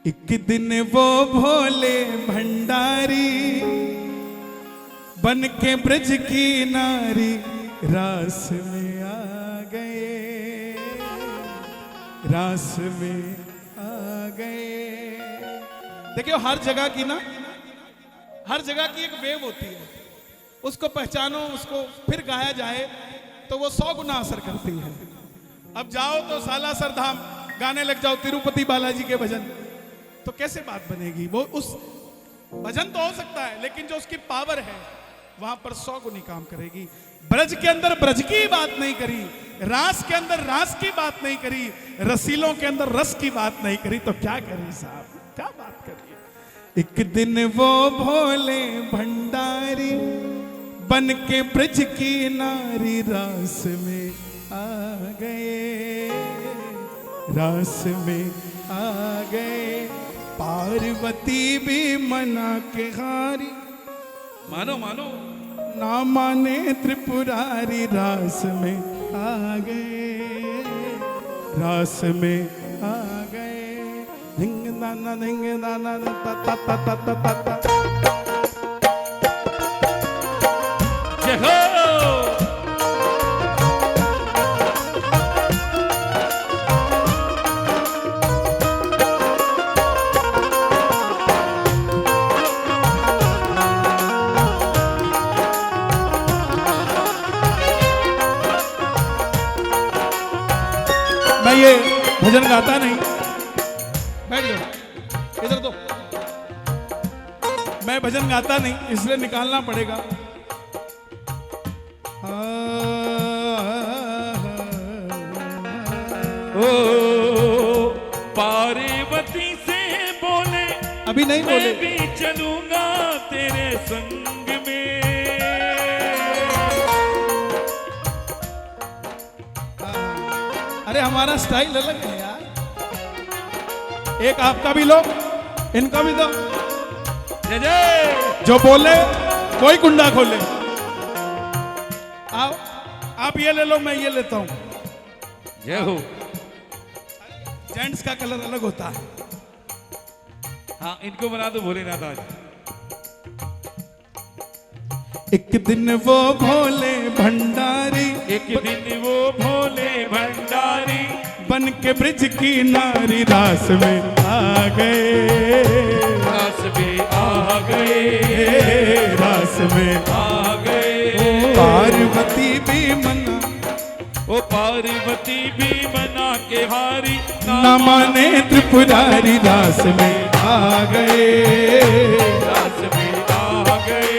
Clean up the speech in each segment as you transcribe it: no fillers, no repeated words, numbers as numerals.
एक दिन वो भोले भंडारी बन के ब्रज की नारी रास में आ गए, रास में आ गए। देखियो हर जगह की ना, हर जगह की एक वेव होती है, उसको पहचानो, उसको फिर गाया जाए तो वो 100 गुना असर करती है। अब जाओ तो सालासर धाम गाने लग जाओ तिरुपति बालाजी के भजन, तो कैसे बात बनेगी? वो उस भजन तो हो सकता है, लेकिन जो उसकी पावर है वहां पर 100 गुनी काम करेगी। ब्रज के अंदर ब्रज की बात नहीं करी, रास के अंदर रास की बात नहीं करी, रसीलों के अंदर रस की बात नहीं करी, तो क्या करी साहब, क्या बात करिए। एक दिन वो भोले भंडारी बन के ब्रज की नारी रास में आ गए, रास में आ गए। पार्वती भी मना के हारी, मानो मानो ना माने त्रिपुरारी, रास में आ गए, रास में आ गए। धिंग दाना ता ता ता ता ता ता ता। जय हो। मैं ये भजन गाता नहीं, बैठ जाओ इधर तो, मैं भजन गाता नहीं इसलिए निकालना पड़ेगा। ओ पार्वती से बोले, अभी नहीं बोले, मैं भी चलूंगा तेरे संग में। अरे हमारा स्टाइल अलग है यार, एक आपका भी लो, इनका भी दो। जय जय। जो बोले कोई कुंडा खोले। आओ आप ये ले लो, मैं ये लेता हूं। जय हो। जेंट्स का कलर अलग होता है। हाँ इनको बना दो भोलेनाथ आज। एक दिन वो भोले भंडारी, एक दिन वो भोले भंडारी बन के ब्रज की नारी रास में आ गए, रास में आ गए, रास में आ गए। पार्वती भी मना, ओ पार्वती भी मना के हारी, न माने त्रिपुरारी, रास में आ गए, रास में आ गए।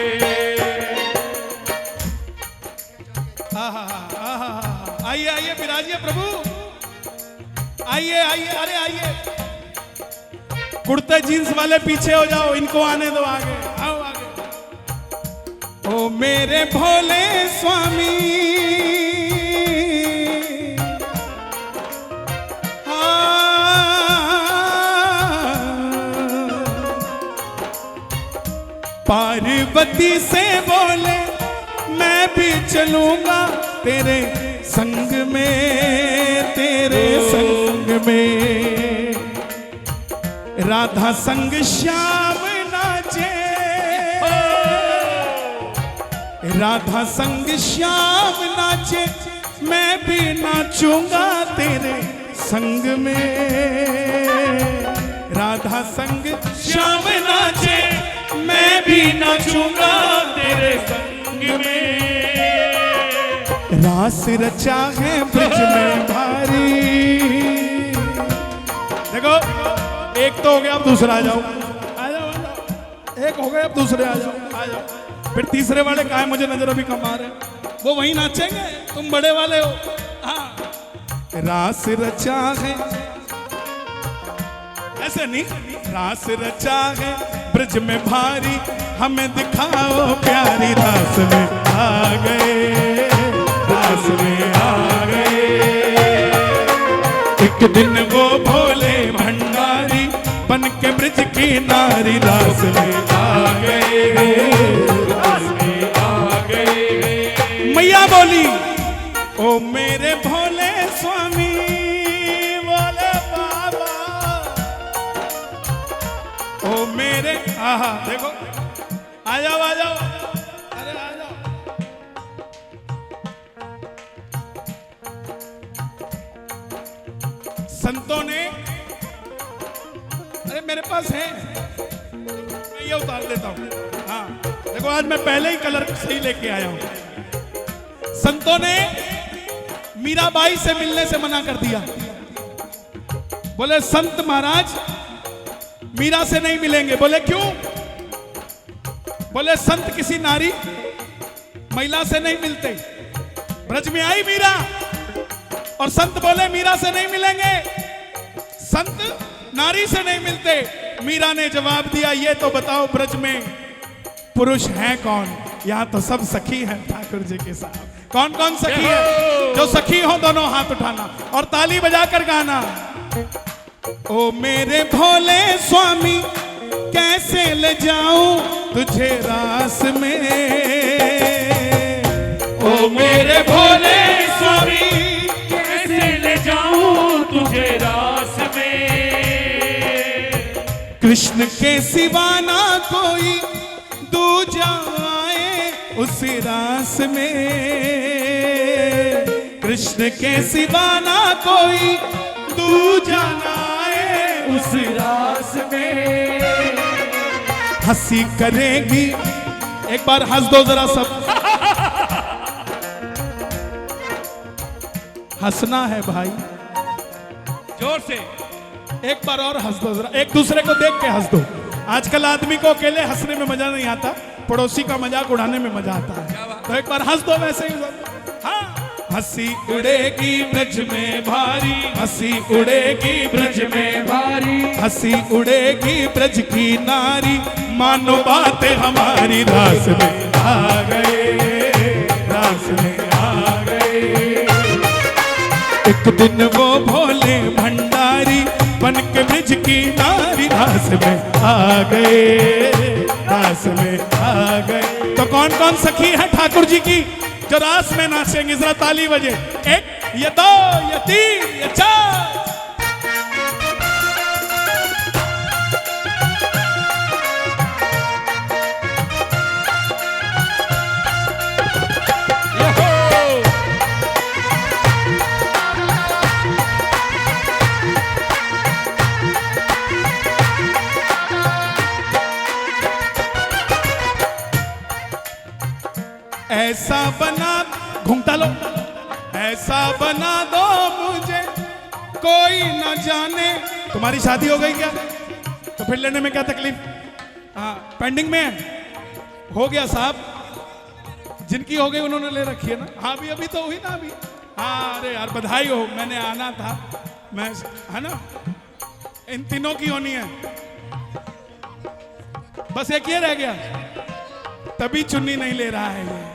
आइए आइए विराजिए प्रभु, आइए आइए, अरे आइए। कुर्ते जींस वाले पीछे हो जाओ, इनको आने दो आगे, आओ आगे। ओ मेरे भोले स्वामी, पार्वती से बोले मैं भी चलूंगा तेरे संग में, तेरे संग में। राधा संग श्याम नाचे, राधा संग श्याम नाचे, मैं भी नाचूंगा तेरे संग में। राधा संग श्याम नाचे, मैं भी नाचूंगा तेरे संग में। रास रचा है ब्रज में भारी। देखो एक तो हो गया, अब दूसरा आ जाओ, आ जाओ, आ जाओ। एक हो गया, अब दूसरे आ जाओ, आ जाओ। फिर तीसरे वाले का है, मुझे नजर अभी कम आ रहे, वो वहीं नाचेंगे, तुम बड़े वाले हो। हाँ रास रचा है, ऐसे नहीं, रास रचा है ब्रज में भारी, हमें दिखाओ प्यारी, रास में आ गए, रास में आ गए। एक दिन वो भोले भंडारी बन के ब्रज की नारी, रास में आ गए, रास में आ गए। मैया बोली ओ मेरे भोले स्वामी, बोले बाबा ओ मेरे आहा देखो, आ जाओ आ जाओ, अरे आ जाओ। संतों ने, अरे मेरे पास है, मैं ये उतार देता हूं। हाँ देखो, आज मैं पहले ही कलर सही लेके आया हूं। संतों ने मीराबाई से मिलने से मना कर दिया। बोले संत महाराज मीरा से नहीं मिलेंगे। बोले क्यों? बोले संत किसी नारी महिला से नहीं मिलते। ब्रज में आई मीरा और संत बोले मीरा से नहीं मिलेंगे, संत नारी से नहीं मिलते। मीरा ने जवाब दिया, ये तो बताओ ब्रज में पुरुष है कौन? यहां तो सब सखी हैं ठाकुर जी के साथ। कौन कौन सखी है? जो सखी हो दोनों हाथ उठाना और ताली बजाकर गाना। ओ मेरे भोले स्वामी कैसे ले जाऊं तुझे रास में। ओ मेरे भोले स्वामी कैसे ले जाऊं तुझे रास में। कृष्ण के सिवा ना कोई दूजा आए उस रास में। कृष्ण के सिवा ना कोई दूजा आए उस रास में। हंसी करेगी, एक बार हंस दो जरा सब। हंसना है भाई, जोर से एक बार और हंस दो जरा, एक दूसरे को देख के हंस दो। आजकल आदमी को अकेले हंसने में मजा नहीं आता, पड़ोसी का मजाक उड़ाने में मजा आता है। तो एक बार हंस दो वैसे ही। हाँ, हंसी उड़ेगी ब्रज में भारी, हंसी उड़ेगी ब्रज में भारी, हंसी उड़ेगी ब्रज की नारी, मानो बातें हमारी रास में आ गए, रास में आ गए। एक दिन वो भोले भंडारी बन के ब्रज की नारी रास में आ गए, रास में आ गए। तो कौन कौन सखी है ठाकुर जी की जो रास में नाचेंगे? जरा ताली बजे। एक, ये दो, ये तीन, ये चार। ऐसा बना, घूंघटा लो, ऐसा बना दो मुझे कोई न जाने। तुम्हारी शादी हो गई क्या? तो फिर लेने में क्या तकलीफ? हाँ, पेंडिंग में है, हो गया साहब। जिनकी हो गई उन्होंने ले रखी है ना। हाँ अभी अभी तो हुई ना अभी। हाँ अरे यार बधाई हो, मैंने आना था, मैं है ना। इन तीनों की होनी है, बस एक ये रह गया, तभी चुन्नी नहीं ले रहा है ये।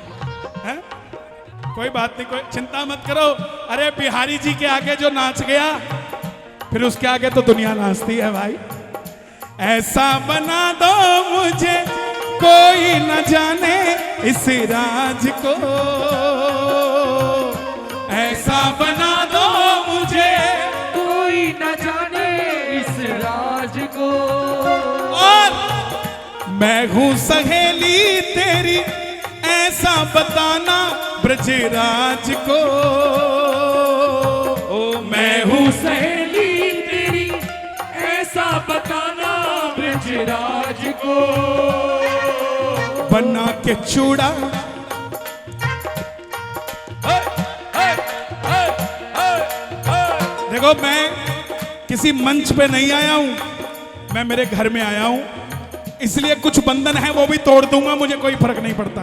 है? कोई बात नहीं, कोई चिंता मत करो। अरे बिहारी जी के आगे जो नाच गया, फिर उसके आगे तो दुनिया नाचती है भाई। ऐसा बना दो मुझे कोई न जाने इस राज को, ऐसा बना दो मुझे कोई न जाने इस राज को। और मैं हूं सहेली तेरी ऐसा बताना ब्रजराज को। ओ मैं हूँ सहेली तेरी ऐसा बताना ब्रजराज को। बना के चूड़ा, देखो मैं किसी मंच पे नहीं आया हूं, मैं मेरे घर में आया हूं, इसलिए कुछ बंधन है वो भी तोड़ दूंगा, मुझे कोई फर्क नहीं पड़ता।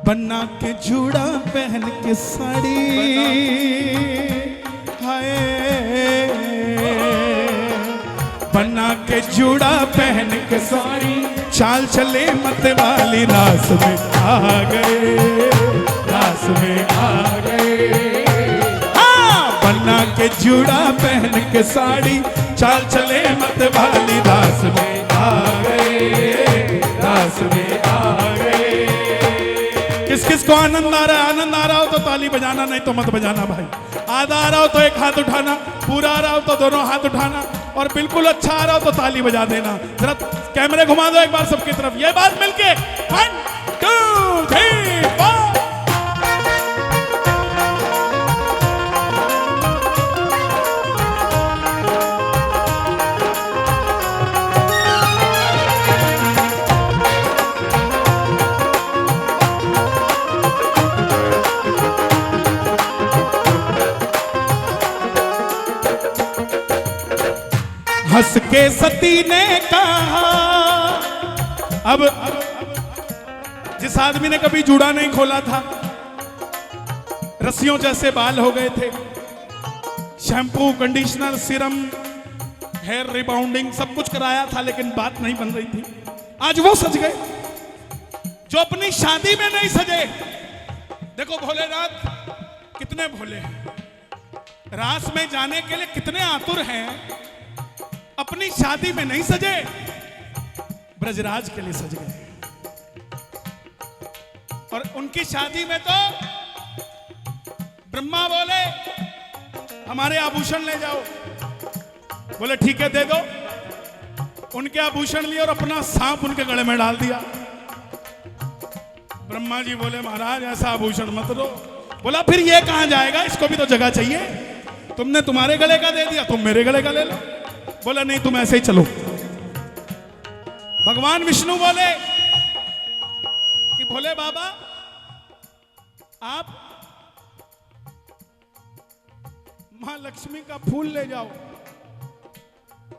बना के जूड़ा पहन के साड़ी, हाय बना के जूड़ा पहन के साड़ी, चाल चले मत वाली रास में आ गए, रास में आ गए। हाँ बना के जूड़ा पहन के साड़ी, चाल चले मत वाली रास में आ गए, रास में आ गए। किस किस को आनंद आ रहा है? आनंद आ रहा हो तो ताली बजाना, नहीं तो मत बजाना भाई। आधा आ रहा हो तो एक हाथ उठाना, पूरा आ रहा हो तो दोनों हाथ उठाना। और बिल्कुल अच्छा आ रहा हो तो ताली बजा देना। जरा कैमरे घुमा दो एक बार सबकी तरफ, ये बात मिलके 1 2 3 4। हंस के सती ने कहा, अब जिस आदमी ने कभी जूड़ा नहीं खोला था, रस्सियों जैसे बाल हो गए थे, shampoo, conditioner, serum, hair rebounding सब कुछ कराया था, लेकिन बात नहीं बन रही थी। आज वो सज गए जो अपनी शादी में नहीं सजे। देखो भोलेनाथ कितने भोले हैं, रास में जाने के लिए कितने आतुर हैं, अपनी शादी में नहीं सजे, ब्रजराज के लिए सज गए। और उनकी शादी में तो ब्रह्मा बोले हमारे आभूषण ले जाओ, बोले ठीक है दे दो। उनके आभूषण लिए और अपना सांप उनके गले में डाल दिया। ब्रह्मा जी बोले महाराज ऐसा आभूषण मत दो। बोला फिर ये कहां जाएगा, इसको भी तो जगह चाहिए। तुमने तुम्हारे गले का दे दिया, तुम मेरे गले का ले लो। बोला नहीं तुम ऐसे ही चलो। भगवान विष्णु बोले कि भोले बाबा आप मां लक्ष्मी का फूल ले जाओ।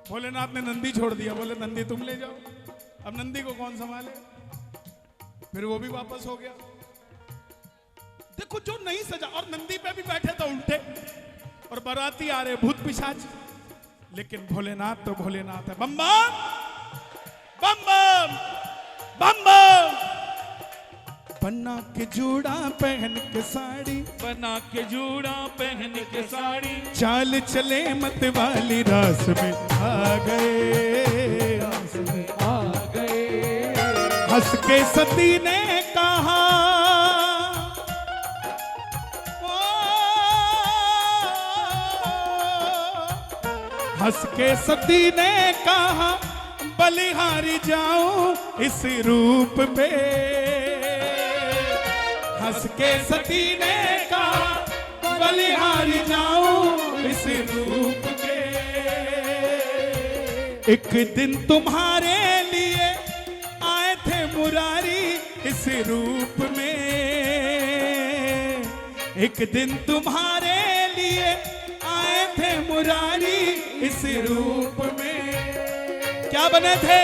भोलेनाथ ने नंदी छोड़ दिया, बोले नंदी तुम ले जाओ। अब नंदी को कौन संभाले, फिर वो भी वापस हो गया। देखो जो नहीं सजा, और नंदी पे भी बैठे तो उल्टे, और बाराती आ रहे भूत पिशाच। लेकिन भोलेनाथ तो भोलेनाथ है। बम बम बम बम बम बम। बना के जूड़ा पहन के साड़ी, बना के जूड़ा पहन के साड़ी, चाल चले मत वाली रास में आ गए, रास में आ गए। हंस के सती ने कहा, हंस के सती ने कहा बलिहारी जाऊं इस रूप पे। हंस के सती ने कहा बलिहारी जाऊं इस रूप पे। एक दिन तुम्हारे लिए आए थे मुरारी इस रूप में, एक दिन तुम्हारे लिए आए थे मुरारी इस रूप में। क्या बने थे?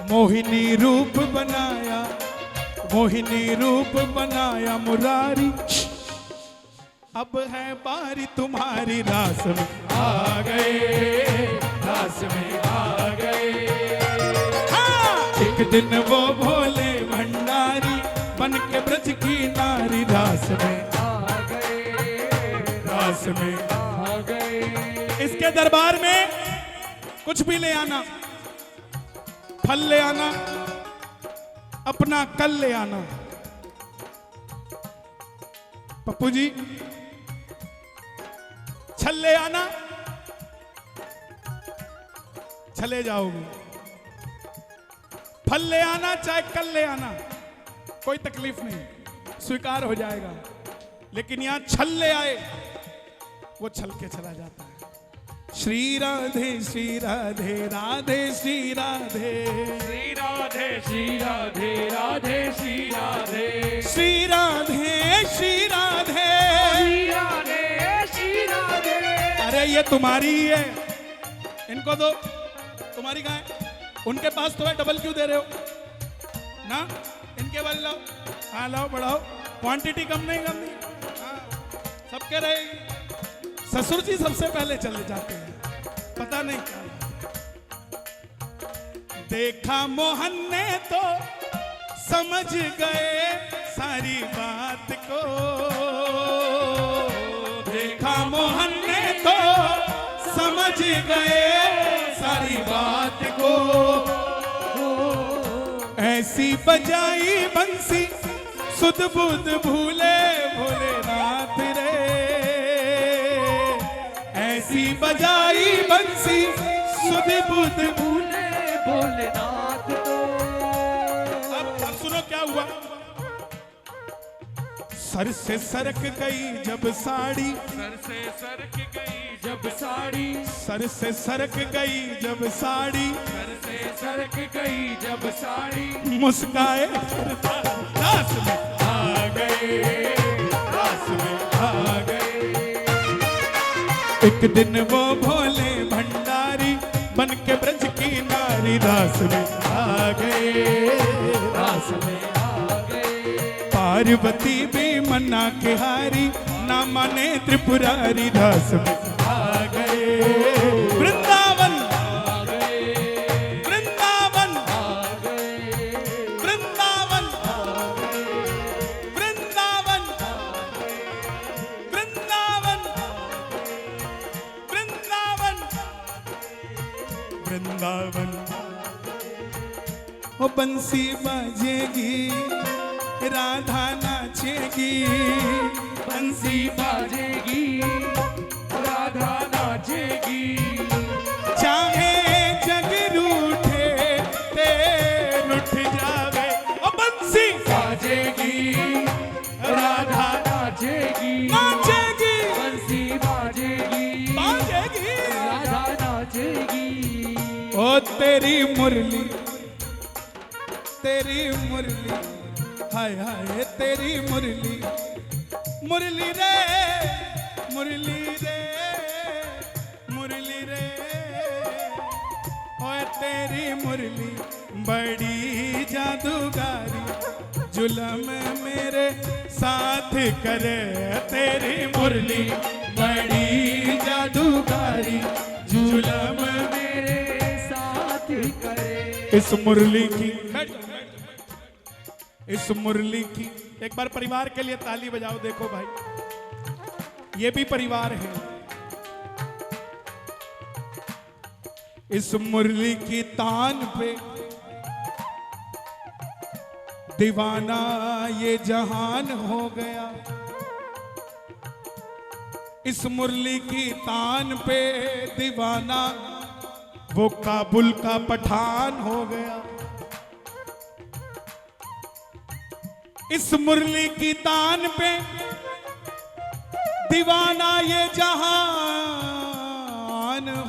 मोहिनी रूप बनाया, मोहिनी रूप बनाया मुरारी। अब है बारी तुम्हारी, रास में आ गए, रास में आ गए। हाँ! एक दिन वो भोले भंडारी बन के ब्रज की नारी, रास में आ गए, रास में आ गए। इसके दरबार में कुछ भी ले आना, फल ले आना, अपना कल ले आना। पप्पू जी छल ले आना, चले जाओगे। फल ले आना चाहे कल ले आना, कोई तकलीफ नहीं, स्वीकार हो जाएगा। लेकिन यहां छल ले आए, वो छल के चला जाता है। श्री राधे राधे श्री राधे, श्री राधे श्री राधे राधे श्री राधे, श्री राधे श्री राधे, श्री राधे श्री राधे। अरे ये तुम्हारी ही है, इनको दो। तुम्हारी कहाँ है? उनके पास तो है, डबल क्यों दे रहे हो ना? इनके वाले लाओ। हाँ लाओ, बढ़ाओ, क्वांटिटी कम नहीं करनी। हाँ सबके रहेगी। ससुर जी सबसे पहले चले जाते हैं, पता नहीं क्या। देखा मोहन ने तो समझ गए सारी बात को, देखा मोहन ने तो समझ गए सारी बात को। ऐसी बजाई बंसी सुध बुध भूले भोलेनाथ रे, ऐसी बजाई बंसी भी बुध भूले भोलेनाथ तो। अब सुनो क्या हुआ। सर से सरक गई जब साड़ी, सर से सरक गई जब साड़ी, सर से सरक गई जब साड़ी, सर से सरक गई जब साड़ी, मुस्काए रास में आ गए, रास में आ गए। एक दिन वो भोले भंडारी बन के ब्रज की नारी रास में आ गए, रास में आ गए। पार्वती भी मना के हारी, ना माने त्रिपुरारी रास में आ गए। वृंदावन आ गए, वृंदावन आ गए, वृंदावन वृंदावन वृंदावन वृंदावन वृंदावन। ओ बंसी बाजेगी राधा नाचेगी, बंसी बाजेगी राधा नाचेगी, चाहे जग रूठे ते लुट जावे। ओ बंसी बाजेगी राधा नाचेगी, नाचेगी बंसी बाजेगी बाजेगी राधा नाचेगी। ओ तेरी मुरली, तेरी मुरली, हाय हाय तेरी मुरली, मुरली रे मुरली रे मुरली रे। ओए तेरी मुरली बड़ी जादूगारी, जुलम मेरे साथ करे। तेरी मुरली बड़ी जादूगारी, जुलम मेरे साथ करे। इस मुरली की, इस मुरली की एक बार परिवार के लिए ताली बजाओ। देखो भाई ये भी परिवार है। इस मुरली की तान पे दीवाना ये जहान हो गया। इस मुरली की तान पे दीवाना वो काबुल का पठान हो गया। इस मुरली की तान पे दीवाना ये जहान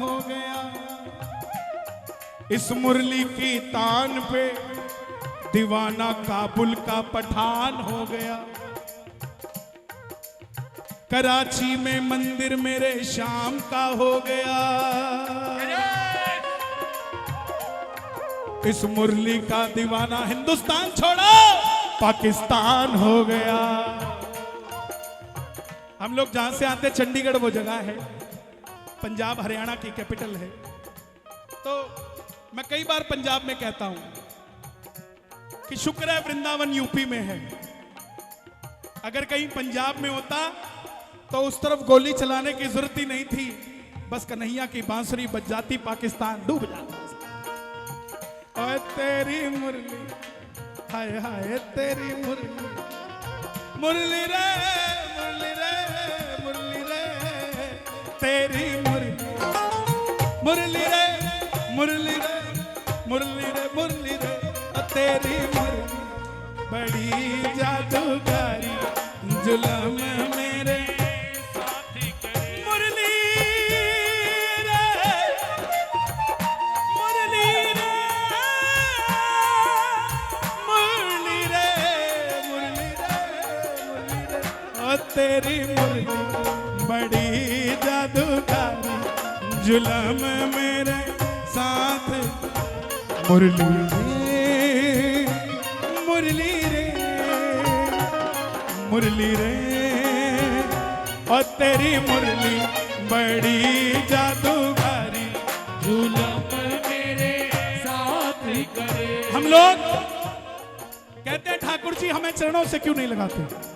हो गया। इस मुरली की तान पे दीवाना काबुल का पठान हो गया। कराची में मंदिर मेरे शाम का हो गया। इस मुरली का दीवाना हिंदुस्तान छोड़ो पाकिस्तान हो गया। हम लोग जहां से आते चंडीगढ़ वो जगह है, पंजाब हरियाणा की कैपिटल है। तो मैं कई बार पंजाब में कहता हूं कि शुक्र है वृंदावन यूपी में है। अगर कहीं पंजाब में होता तो उस तरफ गोली चलाने की जरूरत ही नहीं थी, बस कन्हैया की बांसुरी बज जाती, पाकिस्तान डूब जाता। और तेरी मुरली, हाय हाय तेरी मुरली, मुरली रे मुरली रे मुरली रे। तेरी मुरली, मुरली रे मुरली रे मुरली रे मुरली रे। तेरी मुरली बड़ी जादूगारी, जुलम मेरे साथी करे। मुरली रे मुरली रे मुरली रे मुरली रे मुरली रे। ओ तेरी मुरली बड़ी जादूगारी, जुलम मेरे साथ। मुरली रे मुरली रे मुरली रे। और तेरी मुरली बड़ी जादूगारी, जुलम मेरे साथ करे। हम लोग कहते हैं ठाकुर जी हमें चरणों से क्यों नहीं लगाते।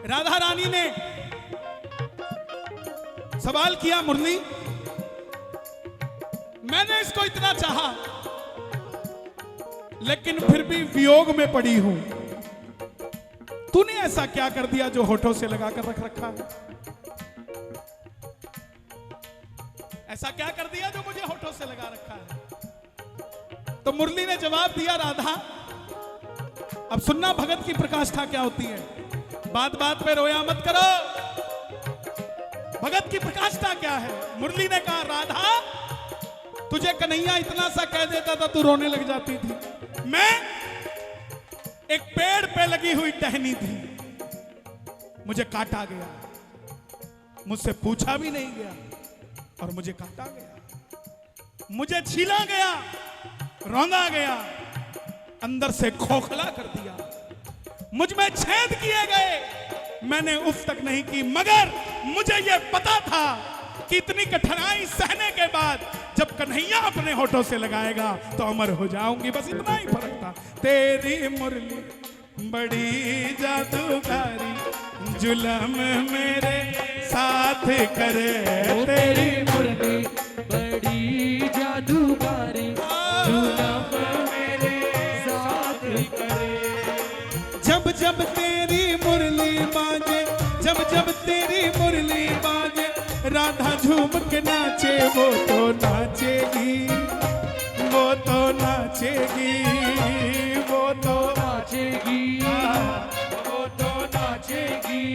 राधा रानी ने सवाल किया, मुरली मैंने इसको इतना चाहा लेकिन फिर भी वियोग में पड़ी हूं। तूने ऐसा क्या कर दिया जो होठों से लगा कर रख रखा है? ऐसा क्या कर दिया जो मुझे होठों से लगा रखा है? तो मुरली ने जवाब दिया, राधा अब सुनना भगत की प्रकाष्ठा क्या होती है, बात बात पे रोया मत करो। भगत की प्रकाष्ठा क्या है? मुरली ने कहा, राधा तुझे कन्हैया इतना सा कह देता था, तू रोने लग जाती थी। मैं एक पेड़ पे लगी हुई टहनी थी, मुझे काटा गया, मुझसे पूछा भी नहीं गया और मुझे काटा गया, मुझे छीला गया, रौंदा गया, अंदर से खोखला कर दिया, मुझ में छेद किए गए, मैंने उफ तक नहीं की, मगर मुझे यह पता था कि इतनी कठिनाई सहने के बाद जब कन्हैया अपने होठों से लगाएगा तो अमर हो जाऊंगी। बस इतना ही फर्क था। तेरी मुरली बड़ी जादूगारी, जुलम मेरे साथ करे, तेरी मुरली बड़ी जादूगारी, जुलम मेरे साथ करे। जब जब तेरी मुरली बाजे, जब जब तेरी मुरली बाजे, राधा झूम के नाचे, वो तो नाचेगी, वो तो नाचेगी, वो तो नाचेगी, वो तो नाचेगी।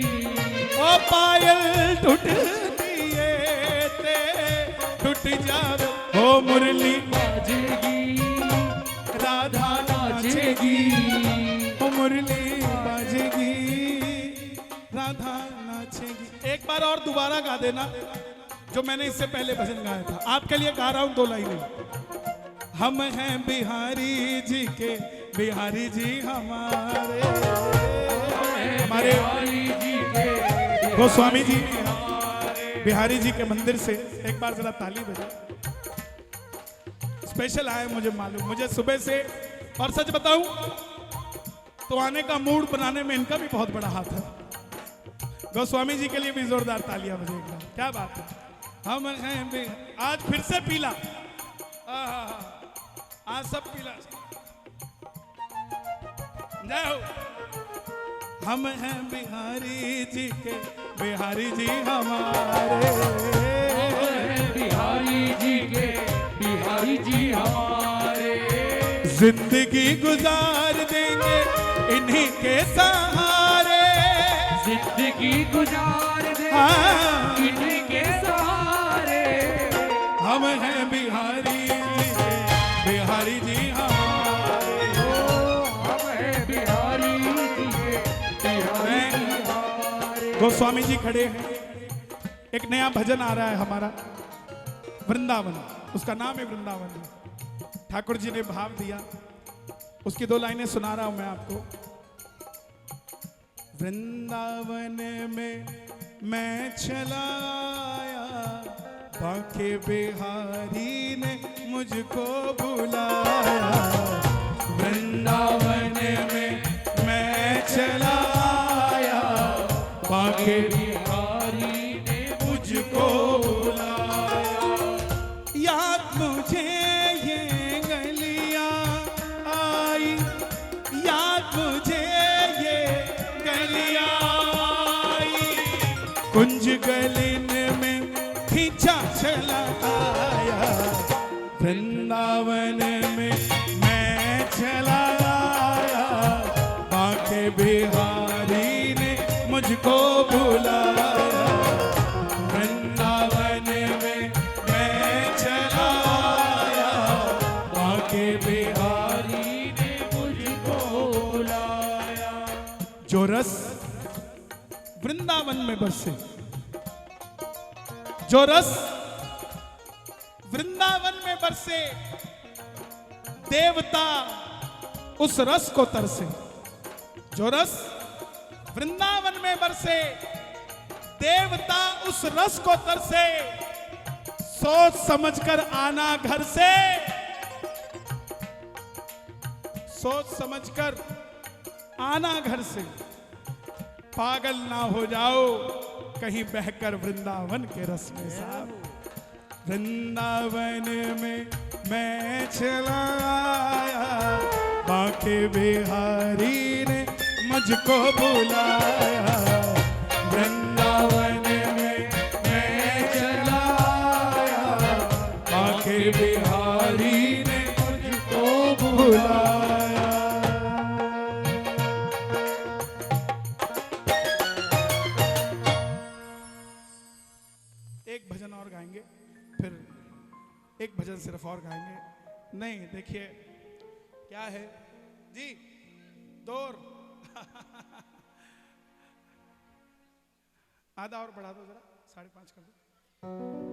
ओ पायल टूटती है तेरे टूट जावे, ओ मुरली बाजेगी, राधा नाचेगी, ओ मुरली बाजेगी, राधा नाचेगी। एक बार और दोबारा गा देना जो मैंने इससे पहले भजन गाया था। आपके लिए गा रहा हूं 2 लाइनें। हम हैं बिहारी जी के, बिहारी जी हमारे, हमारे जी के गोस्वामी जी बिहारी जी के मंदिर से। एक बार जरा ताली बजा। स्पेशल आए मुझे मालूम, मुझे सुबह से, और सच बताऊं तो आने का मूड बनाने में इनका भी बहुत बड़ा हाथ है। गोस्वामी जी के लिए भी जोरदार तालियां बजेगा। क्या बात है। हम हैं आज फिर से पीला, आज सब पीला, जय हो। हम हैं बिहारी जी के, बिहारी जी हमारे, बिहारी जी के, बिहारी जी हमारे। जिंदगी गुजार देंगे इन्हीं के सहारे, जिंदगी गुजार दे हाँ। इन्हीं के सहारे। हम हैं बिहारी जी के, बिहारी जी हमारे, हम हैं बिहारी जी के, बिहारी जी हमारे। गोस्वामी जी खड़े हैं। एक नया भजन आ रहा है हमारा, वृंदावन, उसका नाम है वृंदावन। ठाकुर जी ने भाव दिया, उसकी 2 लाइनें सुना रहा हूं मैं आपको। वृंदावन में मैं चला आया, बांके बिहारी ने मुझको बुलाया। वृंदावन में मैं चला आया, बांके बिहारी ने मुझको बुलाया। याद मुझे ये गलियां आई, याद मुझे कुंज गलिन में खींचा चला आया। वृंदावन में मैं चला आया, बांके बिहारी ने मुझको बुलाया। वृंदावन में मैं चला आया, बांके बिहारी ने मुझको बुलाया। जो रस वृंदावन में बरसे, जो रस वृंदावन में बरसे, देवता उस रस को तरसे। जो रस वृंदावन में बरसे, देवता उस रस को तरसे। सोच समझकर आना घर से, सोच समझकर आना घर से, पागल ना हो जाओ कहीं बहकर वृंदावन के रस में साहब। वृंदावन में मैं चला आया, बांके बिहारी ने मुझको बुलाया, वृंदावन में मैं चला आया, आके बिहारी ने मुझको बुलाया। एक भजन और गाएंगे, फिर एक भजन सिर्फ और गाएंगे। नहीं देखिए क्या है जी, दौर आधा और बढ़ा दो जरा, 5:30 कर दो।